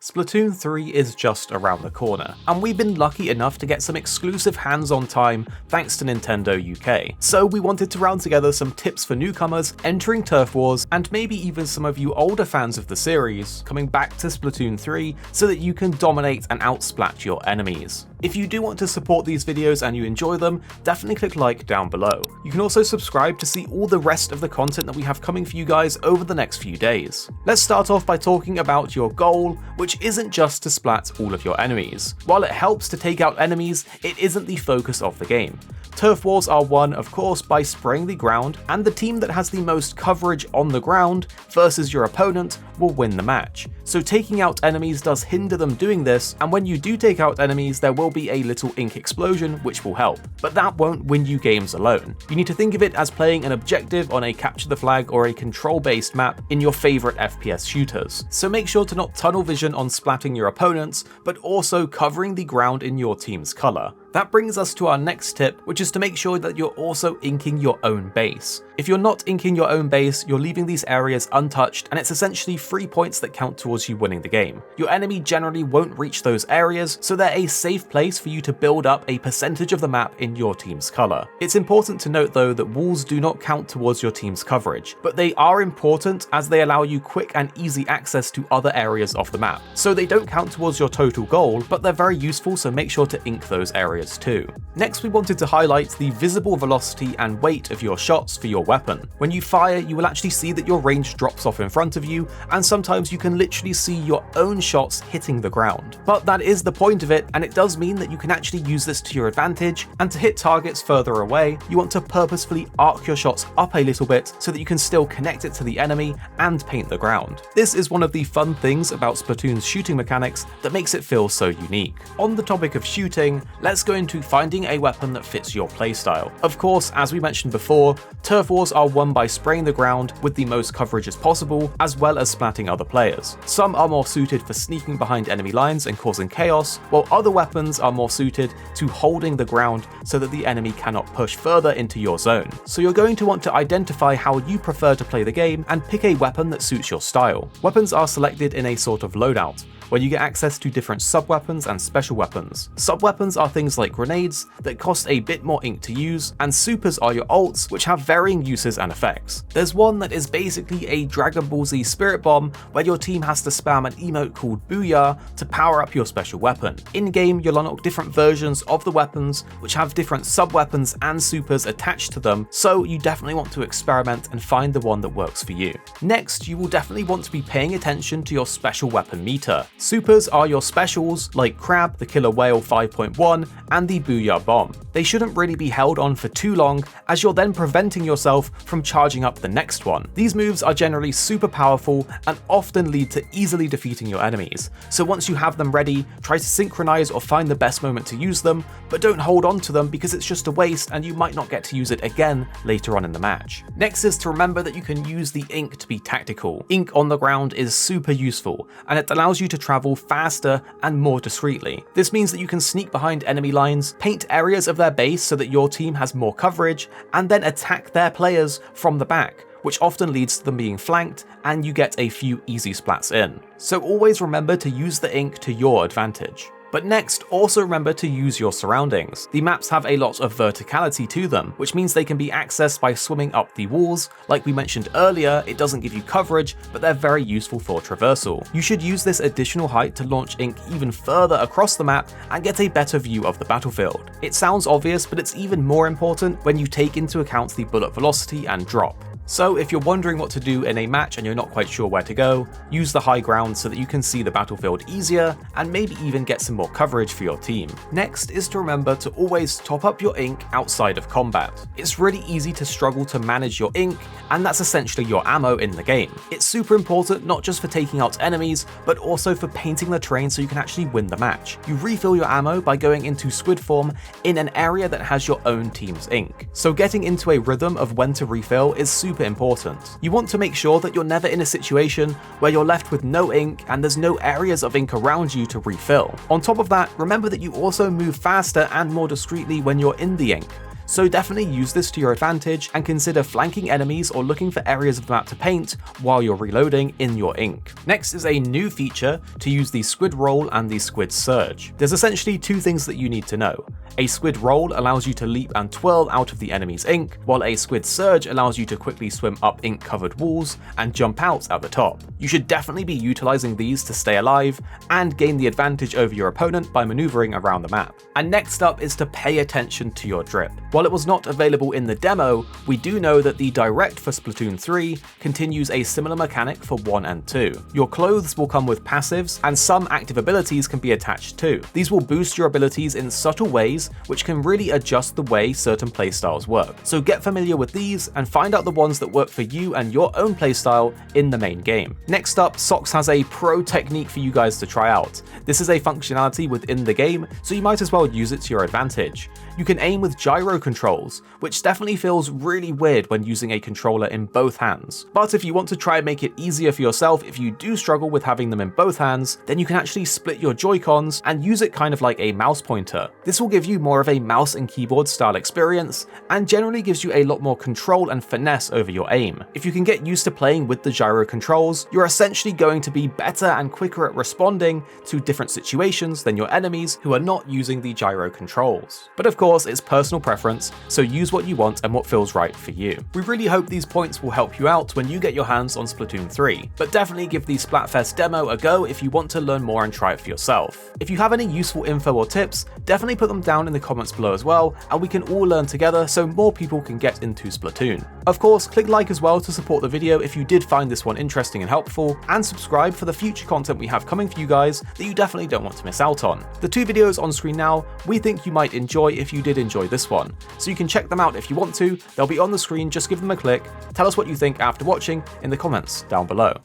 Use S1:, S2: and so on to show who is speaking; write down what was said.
S1: Splatoon 3 is just around the corner, and we've been lucky enough to get some exclusive hands-on time thanks to Nintendo UK. So we wanted to round together some tips for newcomers entering Turf Wars, and maybe even some of you older fans of the series coming back to Splatoon 3 so that you can dominate and outsplat your enemies. If you do want to support these videos and you enjoy them, definitely click like down below. You can also subscribe to see all the rest of the content that we have coming for you guys over the next few days. Let's start off by talking about your goal, which isn't just to splat all of your enemies. While it helps to take out enemies, it isn't the focus of the game. Turf Wars are won, of course, by spraying the ground, and the team that has the most coverage on the ground versus your opponent will win the match. So taking out enemies does hinder them doing this, and when you do take out enemies, there will be a little ink explosion which will help. But that won't win you games alone. You need to think of it as playing an objective on a capture the flag or a control-based map in your favourite FPS shooters. So make sure to not tunnel vision on splatting your opponents, but also covering the ground in your team's colour. That brings us to our next tip, which is to make sure that you're also inking your own base. If you're not inking your own base, you're leaving these areas untouched, and it's essentially 3 points that count towards you winning the game. Your enemy generally won't reach those areas, so they're a safe place for you to build up a percentage of the map in your team's colour. It's important to note though that walls do not count towards your team's coverage, but they are important as they allow you quick and easy access to other areas of the map. So they don't count towards your total goal, but they're very useful, so make sure to ink those areas too. Next, we wanted to highlight the visible velocity and weight of your shots for your weapon. When you fire, you will actually see that your range drops off in front of you, and sometimes you can literally see your own shots hitting the ground. But that is the point of it, and it does mean that you can actually use this to your advantage, and to hit targets further away, you want to purposefully arc your shots up a little bit so that you can still connect it to the enemy and paint the ground. This is one of the fun things about Splatoon's shooting mechanics that makes it feel so unique. On the topic of shooting, let's go into finding a weapon that fits your playstyle. Of course, as we mentioned before, Turf Wars are won by spraying the ground with the most coverage as possible, as well as splatting other players. Some are more suited for sneaking behind enemy lines and causing chaos, while other weapons are more suited to holding the ground so that the enemy cannot push further into your zone. So you're going to want to identify how you prefer to play the game and pick a weapon that suits your style. Weapons are selected in a sort of loadout, where you get access to different sub-weapons and special weapons. Sub-weapons are things like grenades that cost a bit more ink to use, and supers are your ults, which have varying uses and effects. There's one that is basically a Dragon Ball Z Spirit Bomb, where your team has to spam an emote called Booyah to power up your special weapon. In-game, you'll unlock different versions of the weapons, which have different sub-weapons and supers attached to them, so you definitely want to experiment and find the one that works for you. Next, you will definitely want to be paying attention to your special weapon meter. Supers are your specials like Crab, the Killer Whale 5.1, and the Booyah Bomb. They shouldn't really be held on for too long, as you're then preventing yourself from charging up the next one. These moves are generally super powerful and often lead to easily defeating your enemies, so once you have them ready, try to synchronize or find the best moment to use them, but don't hold on to them because it's just a waste and you might not get to use it again later on in the match. Next is to remember that you can use the ink to be tactical. Ink on the ground is super useful, and it allows you to travel faster and more discreetly. This means that you can sneak behind enemy lines, paint areas of their base so that your team has more coverage, and then attack their players from the back, which often leads to them being flanked, and you get a few easy splats in. So always remember to use the ink to your advantage. But next, also remember to use your surroundings. The maps have a lot of verticality to them, which means they can be accessed by swimming up the walls. Like we mentioned earlier, it doesn't give you coverage, but they're very useful for traversal. You should use this additional height to launch ink even further across the map and get a better view of the battlefield. It sounds obvious, but it's even more important when you take into account the bullet velocity and drop. So if you're wondering what to do in a match and you're not quite sure where to go, use the high ground so that you can see the battlefield easier and maybe even get some more coverage for your team. Next is to remember to always top up your ink outside of combat. It's really easy to struggle to manage your ink, and that's essentially your ammo in the game. It's super important not just for taking out enemies, but also for painting the terrain so you can actually win the match. You refill your ammo by going into squid form in an area that has your own team's ink. So getting into a rhythm of when to refill is super important. You want to make sure that you're never in a situation where you're left with no ink and there's no areas of ink around you to refill. On top of that, remember that you also move faster and more discreetly when you're in the ink. so definitely use this to your advantage and consider flanking enemies or looking for areas of the map to paint while you're reloading in your ink. Next is a new feature to use the squid roll and the squid surge. There's essentially two things that you need to know. A squid roll allows you to leap and twirl out of the enemy's ink, while a squid surge allows you to quickly swim up ink-covered walls and jump out at the top. You should definitely be utilizing these to stay alive and gain the advantage over your opponent by maneuvering around the map. And next up is to pay attention to your drip. While it was not available in the demo, we do know that the Direct for Splatoon 3 continues a similar mechanic for 1 and 2. Your clothes will come with passives, and some active abilities can be attached too. These will boost your abilities in subtle ways, which can really adjust the way certain playstyles work. So get familiar with these and find out the ones that work for you and your own playstyle in the main game. Next up, Socks has a pro technique for you guys to try out. This is a functionality within the game, so you might as well use it to your advantage. You can aim with gyro controls, which definitely feels really weird when using a controller in both hands. But if you want to try and make it easier for yourself if you do struggle with having them in both hands, then you can actually split your Joy-Cons and use it kind of like a mouse pointer. This will give you more of a mouse and keyboard style experience, and generally gives you a lot more control and finesse over your aim. If you can get used to playing with the gyro controls, you're essentially going to be better and quicker at responding to different situations than your enemies who are not using the gyro controls. But of course, it's personal preference, so use what you want and what feels right for you. We really hope these points will help you out when you get your hands on Splatoon 3, but definitely give the Splatfest demo a go if you want to learn more and try it for yourself. If you have any useful info or tips, definitely put them down in the comments below as well, and we can all learn together so more people can get into Splatoon. Of course, click like as well to support the video if you did find this one interesting and helpful, and subscribe for the future content we have coming for you guys that you definitely don't want to miss out on. The two videos on screen now, we think you might enjoy if you did enjoy this one, so you can check them out if you want to. They'll be on the screen, just give them a click. Tell us what you think after watching in the comments down below.